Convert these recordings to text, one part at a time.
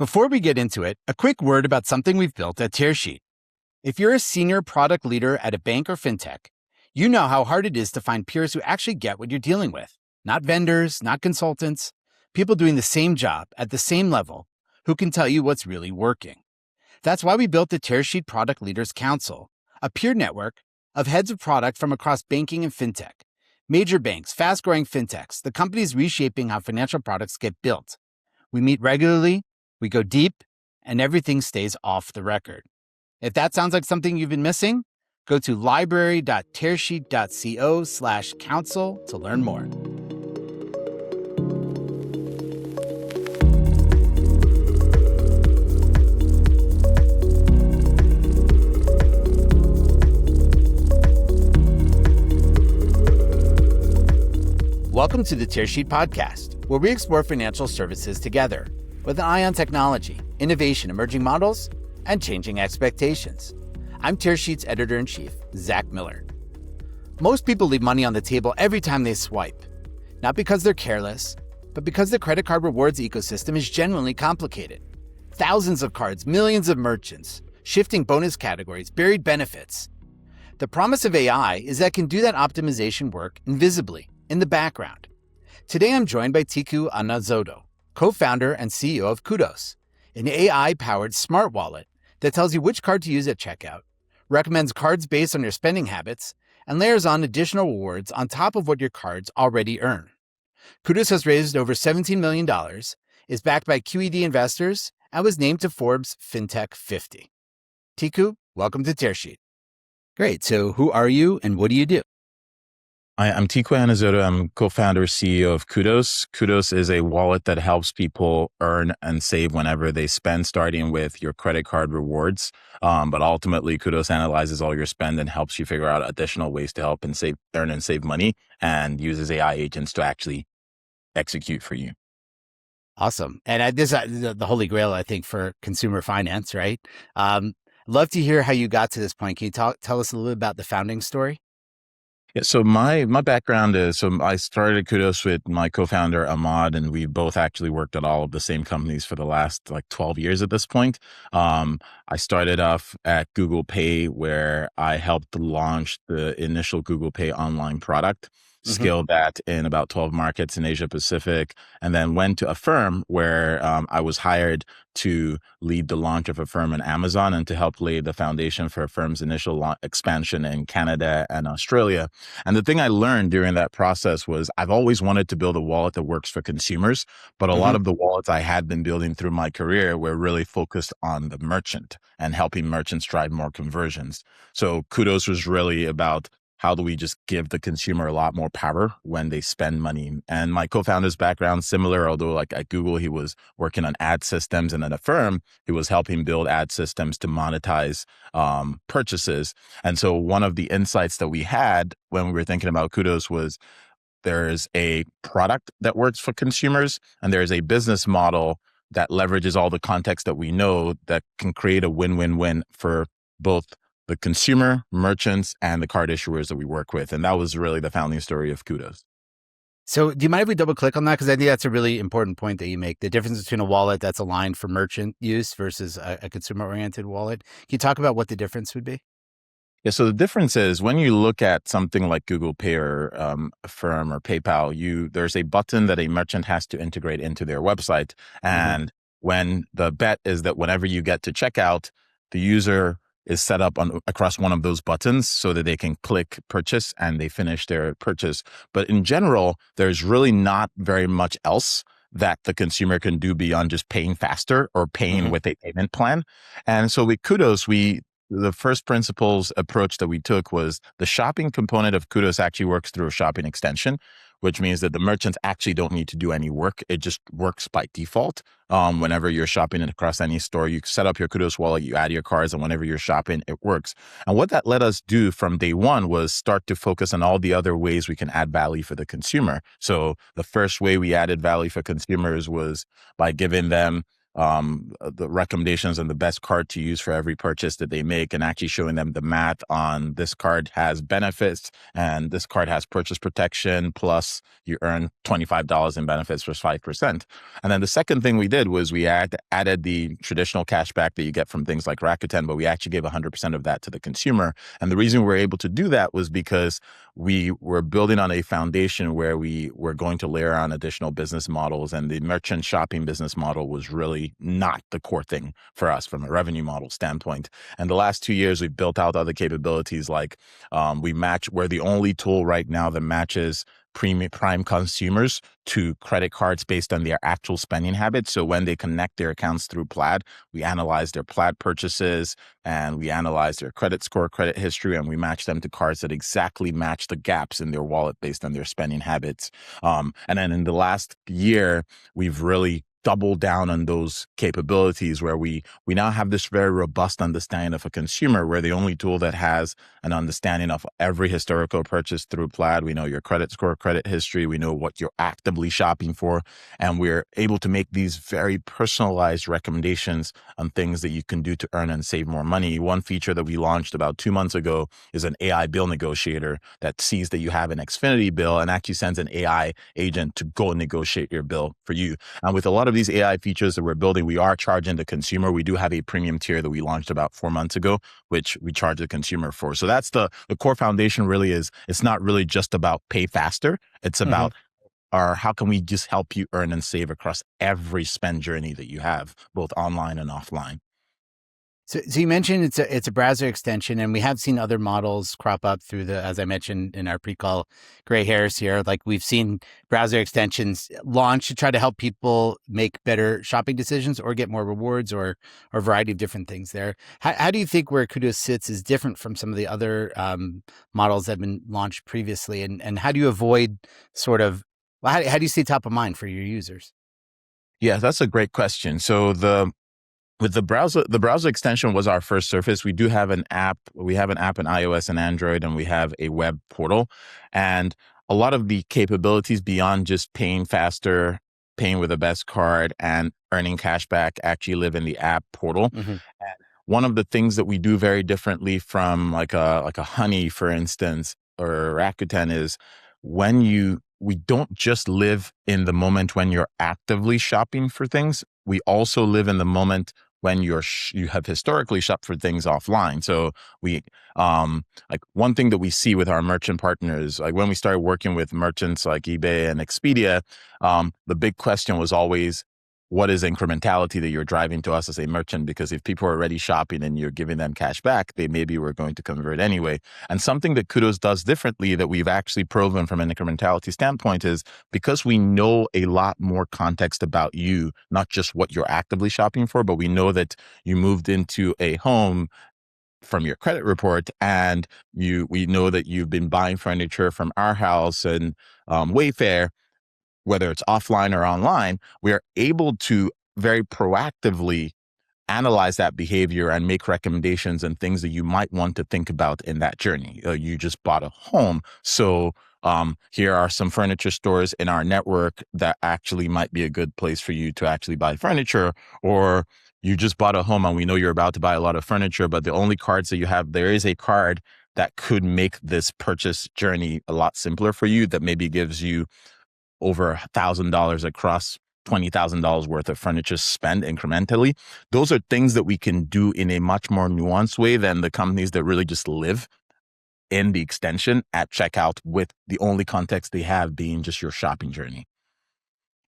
Before we get into it, a quick word about something we've built at Tearsheet. If you're a senior product leader at a bank or fintech, you know how hard it is to find peers who actually get what you're dealing with. Not vendors, not consultants, people doing the same job at the same level who can tell you what's really working. That's why we built the Tearsheet Product Leaders Council, a peer network of heads of product from across banking and fintech. Major banks, fast-growing fintechs, the companies reshaping how financial products get built. We meet regularly, we go deep, and everything stays off the record. If that sounds like something you've been missing, go to library.tearsheet.co/council to learn more. Welcome to the Tearsheet Podcast, where we explore financial services together with an eye on technology, innovation, emerging models, and changing expectations. I'm Tearsheet's editor-in-chief, Zach Miller. Most people leave money on the table every time they swipe, not because they're careless, but because the credit card rewards ecosystem is genuinely complicated. Thousands of cards, millions of merchants, shifting bonus categories, buried benefits. The promise of AI is that it can do that optimization work invisibly, in the background. Today I'm joined by Tiku Anazodo, co-founder and CEO of Kudos, an AI-powered smart wallet that tells you which card to use at checkout, recommends cards based on your spending habits, and layers on additional rewards on top of what your cards already earn. Kudos has raised over $17 million, is backed by QED investors, and was named to Forbes FinTech 50. Tiku, welcome to Tearsheet. Great. So who are you and what do you do? I'm Tiku Anazodo. I'm co-founder, CEO of Kudos. Kudos is a wallet that helps people earn and save whenever they spend, starting with your credit card rewards. But ultimately, Kudos analyzes all your spend and helps you figure out additional ways to help and earn and save money, and uses AI agents to actually execute for you. Awesome. And this is the holy grail, I think, for consumer finance, right? Love to hear how you got to this point. Can you tell us a little bit about the founding story? Yeah, so my background is, I started Kudos with my co-founder Ahmad, and we both actually worked at all of the same companies for the last 12 years at this point. I started off at Google Pay, where I helped launch the initial Google Pay online product, scaled that in about 12 markets in Asia Pacific, and then went to Affirm, where I was hired to lead the launch of Affirm in Amazon and to help lay the foundation for Affirm's initial expansion in Canada and Australia. And the thing I learned during that process was I've always wanted to build a wallet that works for consumers, but a lot of the wallets I had been building through my career were really focused on the merchant and helping merchants drive more conversions. So Kudos was really about how do we just give the consumer a lot more power when they spend money? And my co-founder's background, similar, although at Google, he was working on ad systems, and at Affirm, he was helping build ad systems to monetize purchases. And so one of the insights that we had when we were thinking about Kudos was there's a product that works for consumers, and there's a business model that leverages all the context that we know that can create a win-win-win for both the consumer, merchants, and the card issuers that we work with. And that was really the founding story of Kudos. So do you mind if we double click on that? Because I think that's a really important point that you make, the difference between a wallet that's aligned for merchant use versus a consumer-oriented wallet. Can you talk about what the difference would be? Yeah, so the difference is when you look at something like Google Pay or Affirm or PayPal, there's a button that a merchant has to integrate into their website. And when the bet is that whenever you get to checkout, the user is set up across one of those buttons so that they can click purchase and they finish their purchase. But in general, there's really not very much else that the consumer can do beyond just paying faster or paying with a payment plan. And so with Kudos, the first principles approach that we took was the shopping component of Kudos actually works through a shopping extension, which means that the merchants actually don't need to do any work. It just works by default. Whenever you're shopping across any store, you set up your Kudos wallet, you add your cards, and whenever you're shopping, it works. And what that let us do from day one was start to focus on all the other ways we can add value for the consumer. So the first way we added value for consumers was by giving them the recommendations and the best card to use for every purchase that they make, and actually showing them the math on this card has benefits and this card has purchase protection, plus you earn $25 in benefits plus 5%. And then the second thing we did was we added the traditional cashback that you get from things like Rakuten, but we actually gave 100% of that to the consumer. And the reason we were able to do that was because we were building on a foundation where we were going to layer on additional business models, and the merchant shopping business model was really not the core thing for us from a revenue model standpoint. And the last 2 years, we've built out other capabilities like we're the only tool right now that matches prime consumers to credit cards based on their actual spending habits. So when they connect their accounts through Plaid, we analyze their Plaid purchases and we analyze their credit score, credit history, and we match them to cards that exactly match the gaps in their wallet based on their spending habits. And then in the last year, we've really doubled down on those capabilities where we now have this very robust understanding of a consumer. We're the only tool that has an understanding of every historical purchase through Plaid. We know your credit score, credit history. We know what you're actively shopping for. And we're able to make these very personalized recommendations on things that you can do to earn and save more money. One feature that we launched about 2 months ago is an AI bill negotiator that sees that you have an Xfinity bill and actually sends an AI agent to go negotiate your bill for you. And with a lot of these AI features that we're building, we are charging the consumer. We do have a premium tier that we launched about 4 months ago, which we charge the consumer for. So that's the core foundation really is, it's not really just about pay faster. It's about how can we just help you earn and save across every spend journey that you have, both online and offline. So you mentioned it's a browser extension, and we have seen other models crop up through as I mentioned in our pre-call, gray hairs here. Like we've seen browser extensions launch to try to help people make better shopping decisions or get more rewards or a variety of different things there. How do you think where Kudos sits is different from some of the other models that have been launched previously? And how do you avoid how do you stay top of mind for your users? Yeah, that's a great question. So with the browser extension was our first surface. We do have an app. We have an app in iOS and Android, and we have a web portal. And a lot of the capabilities beyond just paying faster, paying with the best card, and earning cash back actually live in the app portal. And one of the things that we do very differently from like a Honey, for instance, or Rakuten is we don't just live in the moment when you're actively shopping for things. We also live in the moment when you have historically shopped for things offline. So we, like one thing that we see with our merchant partners, like when we started working with merchants like eBay and Expedia, the big question was always, what is incrementality that you're driving to us as a merchant? Because if people are already shopping and you're giving them cash back, they maybe were going to convert anyway. And something that Kudos does differently that we've actually proven from an incrementality standpoint is because we know a lot more context about you, not just what you're actively shopping for, but we know that you moved into a home from your credit report, and we know that you've been buying furniture from our house and Wayfair, whether it's offline or online, we are able to very proactively analyze that behavior and make recommendations and things that you might want to think about in that journey. You just bought a home. So here are some furniture stores in our network that actually might be a good place for you to actually buy furniture. Or you just bought a home and we know you're about to buy a lot of furniture, but the only cards that you have, there is a card that could make this purchase journey a lot simpler for you that maybe gives you over $1,000 across $20,000 worth of furniture spend incrementally. Those are things that we can do in a much more nuanced way than the companies that really just live in the extension at checkout with the only context they have being just your shopping journey.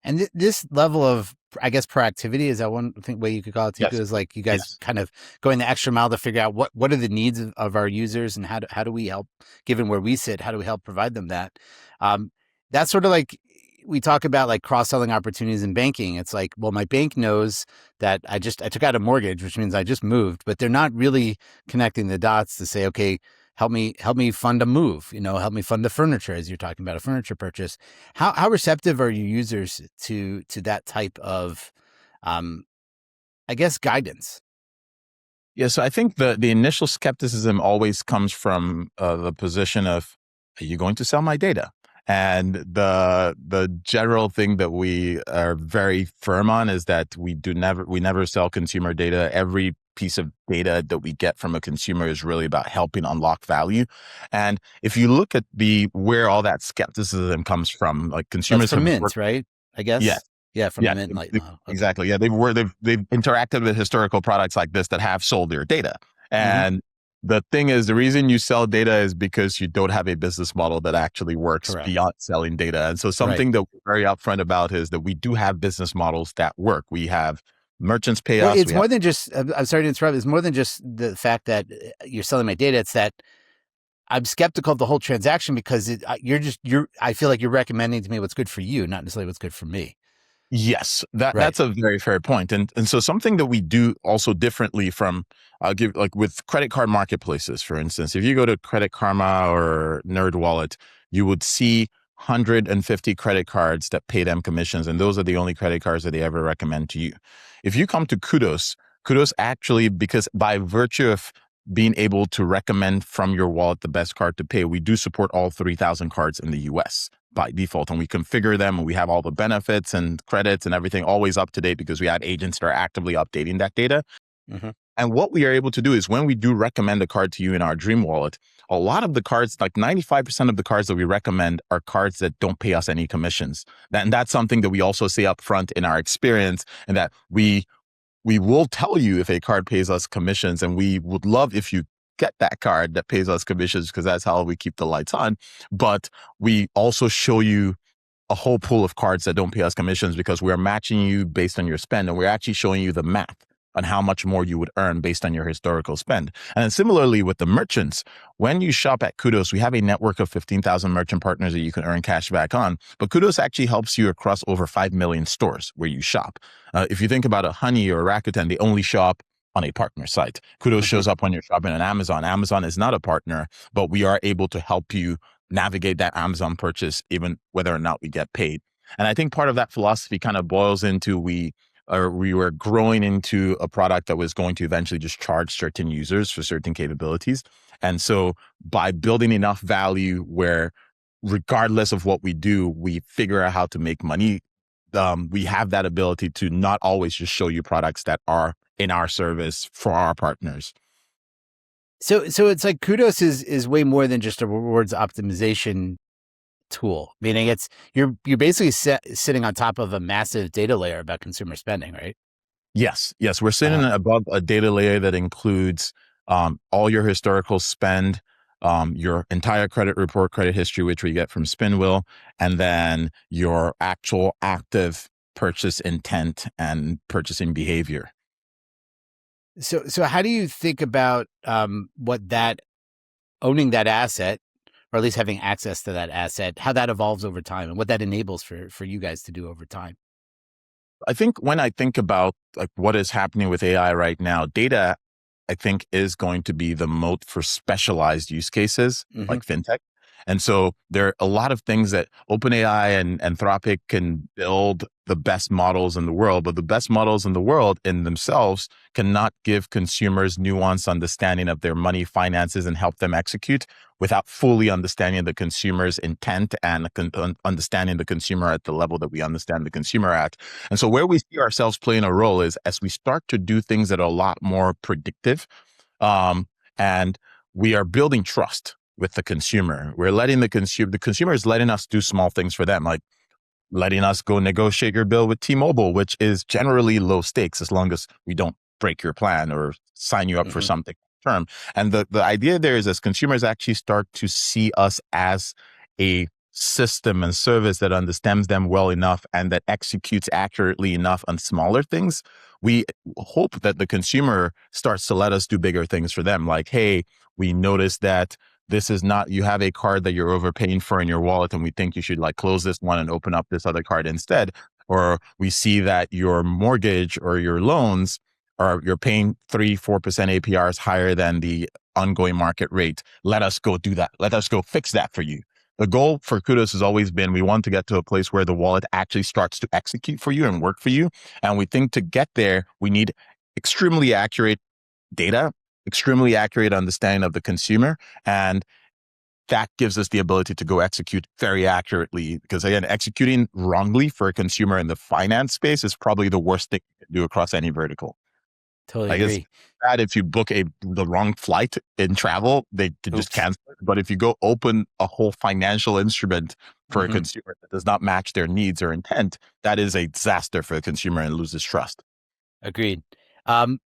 And this level of, I guess, proactivity, is that one way you could call it too? Yes. Is like you guys kind of going the extra mile to figure out what are the needs of our users, and how do we help, given where we sit, how do we help provide them that? That's sort of like we talk about like cross-selling opportunities in banking. It's like, well, my bank knows that I took out a mortgage, which means I just moved, but they're not really connecting the dots to say, okay, help me fund a move, help me fund the furniture, as you're talking about a furniture purchase. How receptive are your users to that type of, I guess, guidance? Yeah, so I think the initial skepticism always comes from the position of, are you going to sell my data? And the general thing that we are very firm on is that we never sell consumer data. Every piece of data that we get from a consumer is really about helping unlock value. And if you look at where all that skepticism comes from, like That's consumers from have Mint, worked. right? I Yes. guess. Yeah, from the Yeah, Mint light model. Okay. exactly. Yeah, they've interacted with historical products like this that have sold their data. Hmm. And the thing is, the reason you sell data is because you don't have a business model that actually works Correct. beyond selling data. And so Right. something that we're very upfront about is that we do have business models that work. We have merchants pay Well, us. it's We have more than just. I'm sorry to interrupt. It's more than just the fact that you're selling my data. It's that I'm skeptical of the whole transaction because you're. I feel like you're recommending to me what's good for you, not necessarily what's good for me. Yes, Right. that's a very fair point. And so something that we do also differently from I'll give like with credit card marketplaces, for instance, if you go to Credit Karma or NerdWallet, you would see 150 credit cards that pay them commissions, and those are the only credit cards that they ever recommend to you. If you come to Kudos, Kudos actually, because by virtue of being able to recommend from your wallet the best card to pay, we do support all 3,000 cards in the US by default, and we configure them, and we have all the benefits and credits and everything always up to date because we have agents that are actively updating that data. Hmm. And what we are able to do is when we do recommend a card to you in our Dream Wallet, a lot of the cards, like 95% of the cards that we recommend are cards that don't pay us any commissions. And that's something that we also say up front in our experience, and that we will tell you if a card pays us commissions, and we would love if you get that card that pays us commissions because that's how we keep the lights on. But we also show you a whole pool of cards that don't pay us commissions because we're matching you based on your spend, and we're actually showing you the math on how much more you would earn based on your historical spend. And then similarly with the merchants, when you shop at Kudos, we have a network of 15,000 merchant partners that you can earn cash back on. But Kudos actually helps you across over 5 million stores where you shop. If you think about a Honey or a Rakuten, they only shop on a partner site. Kudos Hmm. shows up when you're shopping on Amazon. Amazon is not a partner, but we are able to help you navigate that Amazon purchase, even whether or not we get paid. And I think part of that philosophy kind of boils into we were growing into a product that was going to eventually just charge certain users for certain capabilities. And so by building enough value where regardless of what we do, we figure out how to make money, we have that ability to not always just show you products that are in our service for our partners. So it's like Kudos is way more than just a rewards optimization tool. Meaning it's you're basically sitting on top of a massive data layer about consumer spending, right? Yes, yes, we're sitting Uh-huh. above a data layer that includes all your historical spend, your entire credit report, credit history, which we get from Spinwheel, and then your actual active purchase intent and purchasing behavior. So how do you think about what that owning that asset, or at least having access to that asset, how that evolves over time and what that enables for you guys to do over time? I think when I think about like what is happening with AI right now, data, I think, is going to be the moat for specialized use cases Hmm. like fintech. And so there are a lot of things that OpenAI and Anthropic can build the best models in the world, but the best models in the world in themselves cannot give consumers nuanced understanding of their money, finances, and help them execute without fully understanding the consumer's intent and understanding the consumer at the level that we understand the consumer at. And so where we see ourselves playing a role is as we start to do things that are a lot more predictive, and we are building trust with the consumer. We're letting the consumer is letting us do small things for them, like letting us go negotiate your bill with T-Mobile, which is generally low stakes as long as we don't break your plan or sign you up for Hmm. something term. And the idea there is as consumers actually start to see us as a system and service that understands them well enough and that executes accurately enough on smaller things, we hope that the consumer starts to let us do bigger things for them. Like, hey, we noticed that this is not, you have a card that you're overpaying for in your wallet, and we think you should like close this one and open up this other card instead. Or we see that your mortgage or your loans are, you're paying 3-4% APRs higher than the ongoing market rate. Let us go do that. Let us go fix that for you. The goal for Kudos has always been we want to get to a place where the wallet actually starts to execute for you and work for you. And we think to get there, we need extremely accurate data, extremely accurate understanding of the consumer. And that gives us the ability to go execute very accurately. Because again, executing wrongly for a consumer in the finance space is probably the worst thing you can do across any vertical. Totally Like it's agree. bad if you book the wrong flight in travel, they can just Oops. cancel it. But if you go open a whole financial instrument for a Hmm. consumer that does not match their needs or intent, that is a disaster for the consumer and loses trust. Agreed. Um,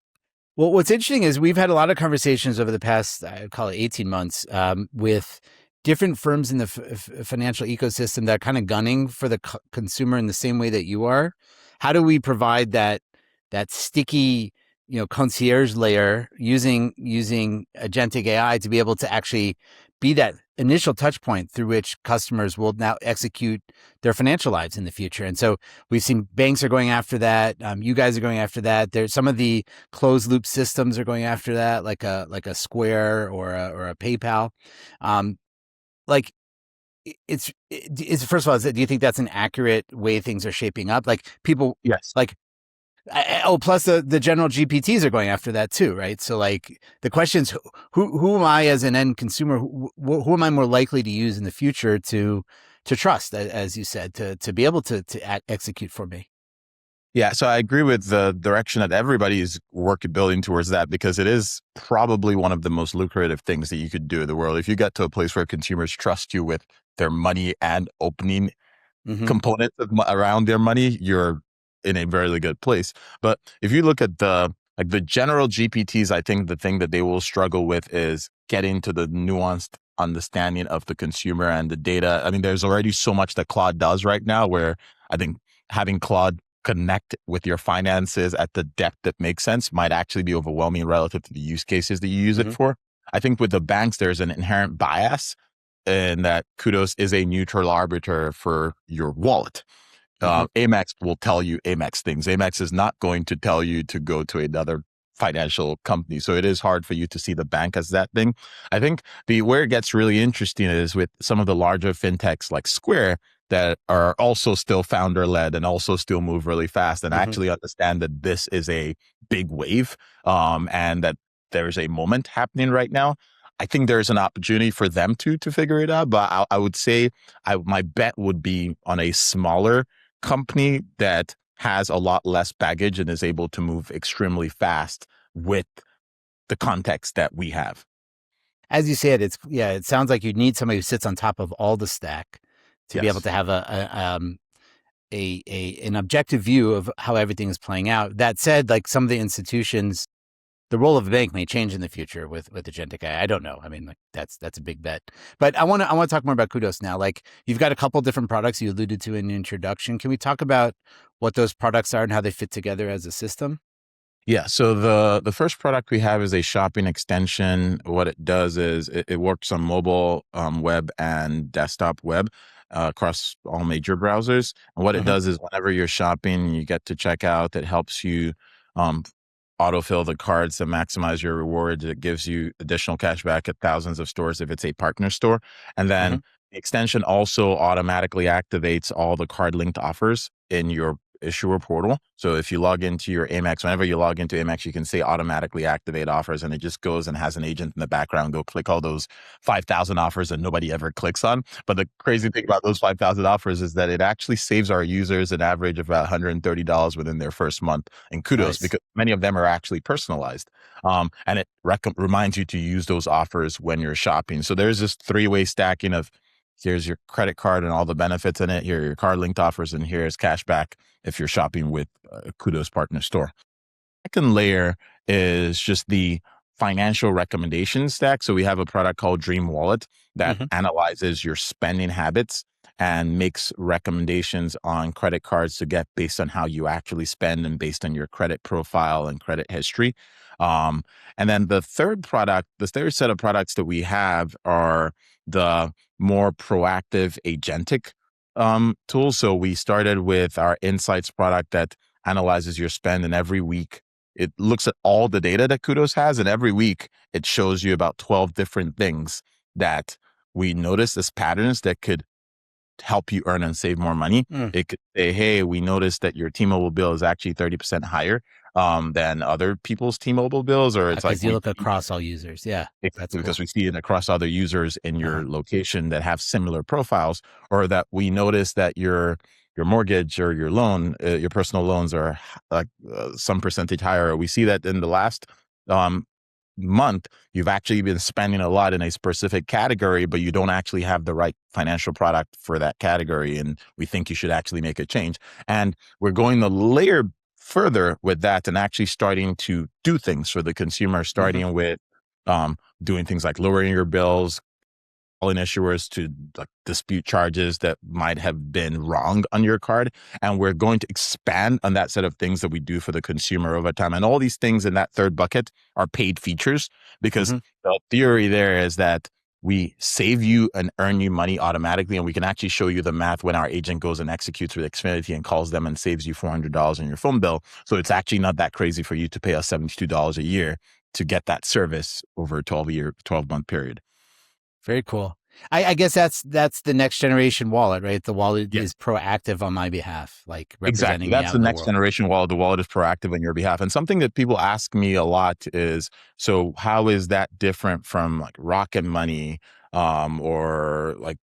Well, what's interesting is we've had a lot of conversations over the past, I call it 18 months, with different firms in the financial ecosystem that are kind of gunning for the consumer in the same way that you are. How do we provide that sticky, concierge layer using agentic AI to be able to actually be that initial touch point through which customers will now execute their financial lives in the future? And so we've seen banks are going after that. You guys are going after that. There's some of the closed loop systems are going after that, like a Square or a PayPal. Um, like it's first of all, do you think that's an accurate way things are shaping up? Like people Yes. like plus the general GPTs are going after that too, right? So like the question is, who am I as an end consumer? Who am I more likely to use in the future to trust, as you said, to be able to execute for me? Yeah, so I agree with the direction that everybody is building towards that, because it is probably one of the most lucrative things that you could do in the world. If you get to a place where consumers trust you with their money and opening Hmm. components around their money, you're in a very good place. But if you look at the general GPTs, I think the thing that they will struggle with is getting to the nuanced understanding of the consumer and the data. I mean, there's already so much that Claude does right now, where I think having Claude connect with your finances at the depth that makes sense might actually be overwhelming relative to the use cases that you use it Hmm. for. I think with the banks, there's an inherent bias in that Kudos is a neutral arbiter for your wallet. Hmm. Amex will tell you Amex things. Amex is not going to tell you to go to another financial company. So it is hard for you to see the bank as that thing. I think where it gets really interesting is with some of the larger fintechs like Square that are also still founder led and also still move really fast and Hmm. actually understand that this is a big wave, and that there's a moment happening right now. I think there's an opportunity for them to figure it out, but I would say my bet would be on a smaller company that has a lot less baggage and is able to move extremely fast with the context that we have. As you said, it sounds like you need somebody who sits on top of all the stack to be able Yes. to have an objective view of how everything is playing out. That said, like some of the institutions, the role of a bank may change in the future with agentic AI. I don't know. I mean, like that's a big bet. But I want to talk more about Kudos now. Like you've got a couple different products you alluded to in the introduction. Can we talk about what those products are and how they fit together as a system? Yeah. So the first product we have is a shopping extension. What it does is it works on mobile, web, and desktop web, across all major browsers. And what it Hmm. does is whenever you're shopping, you get to check out. It helps you um, autofill the cards to maximize your rewards. It gives you additional cash back at thousands of stores if it's a partner store. And Hmm. then the extension also automatically activates all the card linked offers in your issuer portal. So if you log into your Amex, whenever you log into Amex, you can say automatically activate offers, and it just goes and has an agent in the background go click all those 5,000 offers that nobody ever clicks on. But the crazy thing about those 5,000 offers is that it actually saves our users an average of about $130 within their first month. And kudos, Nice. because many of them are actually personalized. And it reminds you to use those offers when you're shopping. So there's this three-way stacking of here's your credit card and all the benefits in it. Here are your card linked offers, and here's cash back if you're shopping with a Kudos partner store. Second layer is just the financial recommendation stack. So we have a product called Dream Wallet that Hmm. analyzes your spending habits and makes recommendations on credit cards to get based on how you actually spend and based on your credit profile and credit history. Um, and then the third set of products that we have are the more proactive agentic tools. So we started with our insights product that analyzes your spend, and every week it looks at all the data that Kudos has, and every week it shows you about 12 different things that we notice as patterns that could help you earn and save more money. It could say, hey, we noticed that your T-Mobile bill is actually 30% higher than other people's T-Mobile bills, or it's like because you look across all users. Yeah, that's cool. because we see it across other users in your location that have similar profiles, or that we notice that your mortgage or your loan, your personal loans are some percentage higher. We see that in the last month, you've actually been spending a lot in a specific category, but you don't actually have the right financial product for that category. And we think you should actually make a change. And we're going the layer further with that and actually starting to do things for the consumer, starting with doing things like lowering your bills, calling issuers to dispute charges that might have been wrong on your card. And we're going to expand on that set of things that we do for the consumer over time. And all these things in that third bucket are paid features, because the theory there is that we save you and earn you money automatically. And we can actually show you the math when our agent goes and executes with Xfinity and calls them and saves you $400 on your phone bill. So it's actually not that crazy for you to pay us $72 a year to get that service over a 12-month period. Very cool. I guess that's the next generation wallet, right? The wallet is proactive on my behalf, like representing exactly. That's the next generation wallet. The wallet is proactive on your behalf. And something that people ask me a lot is, so how is that different from like Rocket Money or like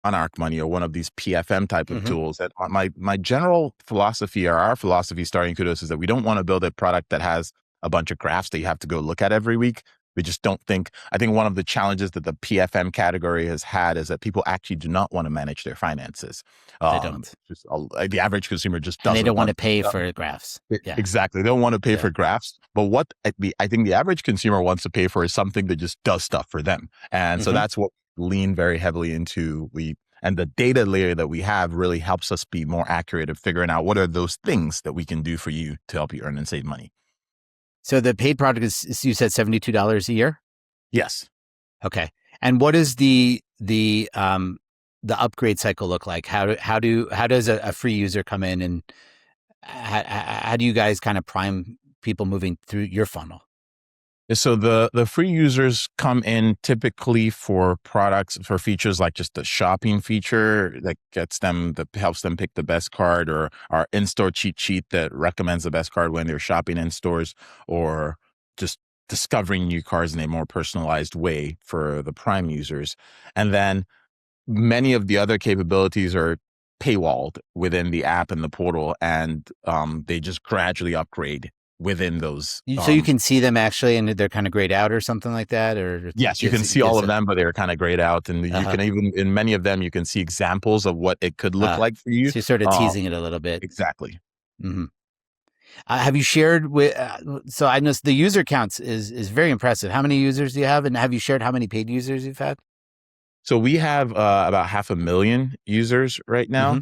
Monarch Money or one of these PFM type of tools? That my general philosophy, or our philosophy starting Kudos, is that we don't want to build a product that has a bunch of graphs that you have to go look at every week. We just don't think, I think one of the challenges that the PFM category has had is that people actually do not want to manage their finances. They don't. The average consumer just doesn't. And they don't want to pay for graphs. Yeah. Exactly. They don't want to pay for graphs. But what I think the average consumer wants to pay for is something that just does stuff for them. And so that's what we lean very heavily into. And the data layer that we have really helps us be more accurate at figuring out what are those things that we can do for you to help you earn and save money. So the paid product is, you said $72 a year? Yes. Okay. And what is the upgrade cycle look like? How does a free user come in, and how do you guys kind of prime people moving through your funnel? So the free users come in typically for features like just the shopping feature that helps them pick the best card, or our in-store cheat sheet that recommends the best card when they're shopping in stores, or just discovering new cards in a more personalized way for the Prime users. And then many of the other capabilities are paywalled within the app and the portal, and they just gradually upgrade within those. So you can see them actually, and they're kind of grayed out or something like that? Or yes, you can see all of them, but they're kind of grayed out. And you can even, in many of them, you can see examples of what it could look like for you. So you're sort of teasing it a little bit. Exactly. Have you shared with, so I know the user counts is very impressive. How many users do you have? And have you shared how many paid users you've had? So we have about 500,000 users right now.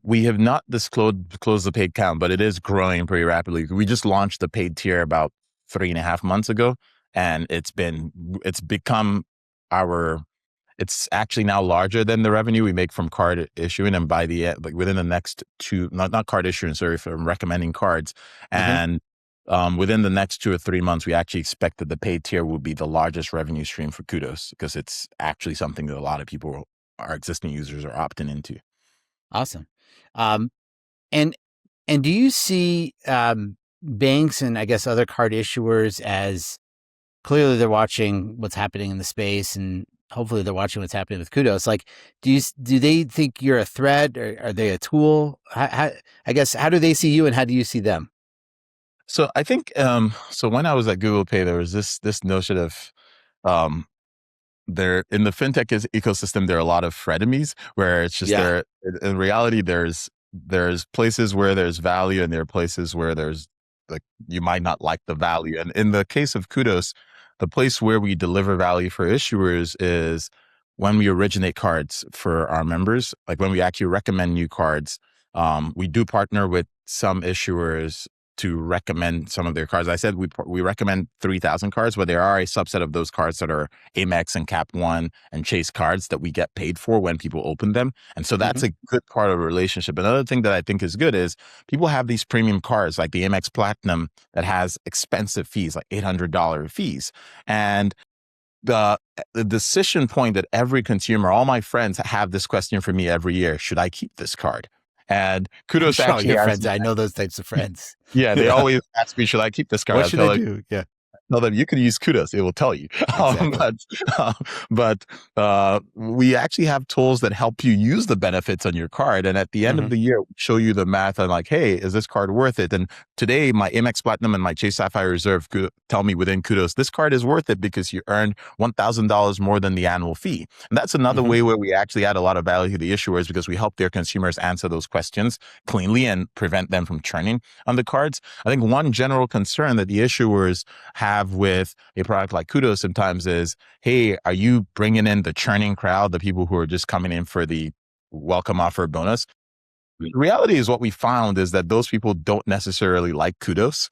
We have not disclosed the paid count, but it is growing pretty rapidly. We just launched the paid tier about 3.5 months ago, and it's actually now larger than the revenue we make from card issuing. And by within the next not card issuing, sorry, from recommending cards. And within the next 2 or 3 months, we actually expect that the paid tier will be the largest revenue stream for Kudos, because it's actually something that a lot of people, our existing users, are opting into. Awesome. And do you see banks and I guess other card issuers as clearly they're watching what's happening in the space, and hopefully they're watching what's happening with Kudos? Like, do they think you're a threat, or are they a tool? I guess, how do they see you and how do you see them? So I think, so when I was at Google Pay, there was this notion of, there in the fintech ecosystem, there are a lot of frenemies where it's just there. In reality, there's places where there's value, and there are places where there's like, you might not like the value. And in the case of Kudos, the place where we deliver value for issuers is when we originate cards for our members. Like when we actually recommend new cards, we do partner with some issuers to recommend some of their cards. I said we recommend 3,000 cards, but there are a subset of those cards that are Amex and Cap One and Chase cards that we get paid for when people open them. And so that's a good part of a relationship. Another thing that I think is good is people have these premium cards like the Amex Platinum that has expensive fees, like $800 fees. And the decision point that every consumer, all my friends have this question for me every year: should I keep this card? And I'm Kudos sure all actually your has, friends. I know those types of friends. yeah, they always ask me, should I keep this card? What I should tell I them, do? Yeah, tell them you can use Kudos; it will tell you. exactly. Uh, but we actually have tools that help you use the benefits on your card, and at the end of the year, we show you the math on like, hey, is this card worth it? And today, my Amex Platinum and my Chase Sapphire Reserve tell me within Kudos, this card is worth it because you earned $1,000 more than the annual fee. And that's another way where we actually add a lot of value to the issuers, because we help their consumers answer those questions cleanly and prevent them from churning on the cards. I think one general concern that the issuers have with a product like Kudos sometimes is, hey, are you bringing in the churning crowd, the people who are just coming in for the welcome offer bonus? The reality is, what we found is that those people don't necessarily like Kudos,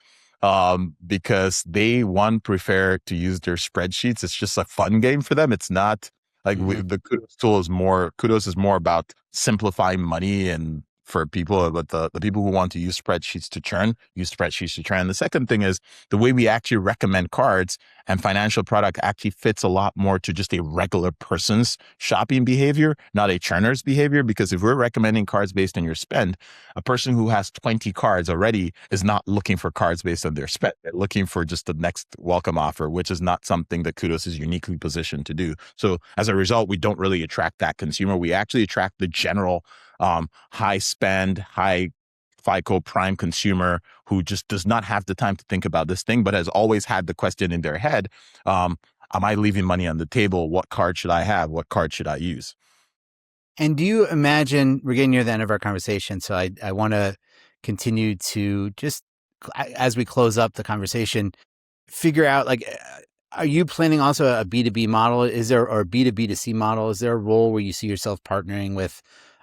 because they, one, prefer to use their spreadsheets. It's just a fun game for them. It's not like the Kudos tool is more, Kudos is more about simplifying money and for people, but the people who want to use spreadsheets to churn, use spreadsheets to churn. The second thing is the way we actually recommend cards and financial product actually fits a lot more to just a regular person's shopping behavior, not a churner's behavior. Because if we're recommending cards based on your spend, a person who has 20 cards already is not looking for cards based on their spend. They're looking for just the next welcome offer, which is not something that Kudos is uniquely positioned to do. So as a result, we don't really attract that consumer. We actually attract the general high spend, high FICO prime consumer who just does not have the time to think about this thing, but has always had the question in their head, am I leaving money on the table? What card should I have? What card should I use? And do you imagine, we're getting near the end of our conversation, so I want to continue to just, as we close up the conversation, figure out, like, are you planning also a B2B model? Is there, or a B2B2C model? Is there a role where you see yourself partnering with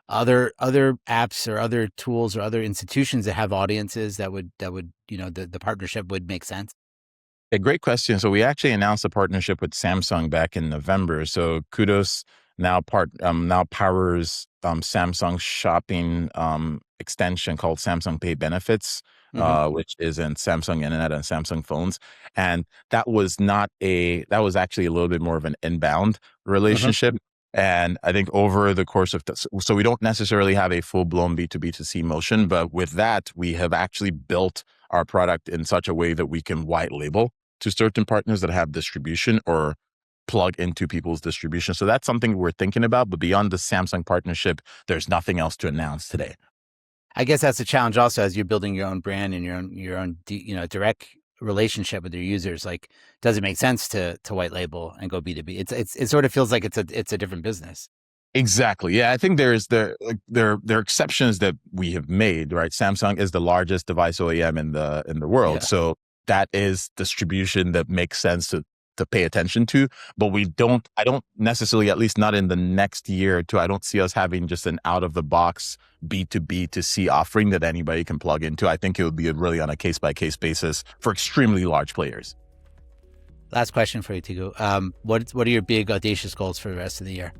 other apps or other tools or other institutions that have audiences that would the partnership would make sense? A great question. So we actually announced a partnership with Samsung back in November. So Kudos now powers Samsung's shopping extension called Samsung Pay Benefits, which is in Samsung Internet and Samsung phones. And that was actually a little bit more of an inbound relationship. And I think over the course of so we don't necessarily have a full-blown B2B2C motion, but with that, we have actually built our product in such a way that we can white label to certain partners that have distribution or plug into people's distribution. So that's something we're thinking about. But beyond the Samsung partnership, there's nothing else to announce today. I guess that's a challenge also, as you're building your own brand and your own direct relationship with your users. Like, does it make sense to white label and go B2B? It sort of feels like it's a different business. Exactly. Yeah, I think there are exceptions that we have made, right? Samsung is the largest device OEM in the world. Yeah. So that is distribution that makes sense to pay attention to, but I don't necessarily, at least not in the next year or two, I don't see us having just an out of the box B2B2C offering that anybody can plug into. I think it would be really on a case by case basis for extremely large players. Last question for you, Tigo. What are your big audacious goals for the rest of the year?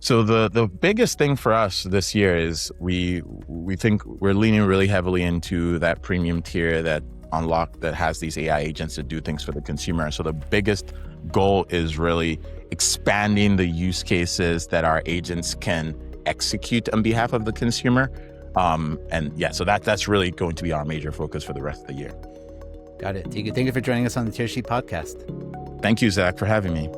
So the biggest thing for us this year is we think we're leaning really heavily into that premium tier that has these AI agents that do things for the consumer. So the biggest goal is really expanding the use cases that our agents can execute on behalf of the consumer. So that's really going to be our major focus for the rest of the year. Got it. Tigo, thank you for joining us on the Tearsheet podcast. Thank you, Zach, for having me.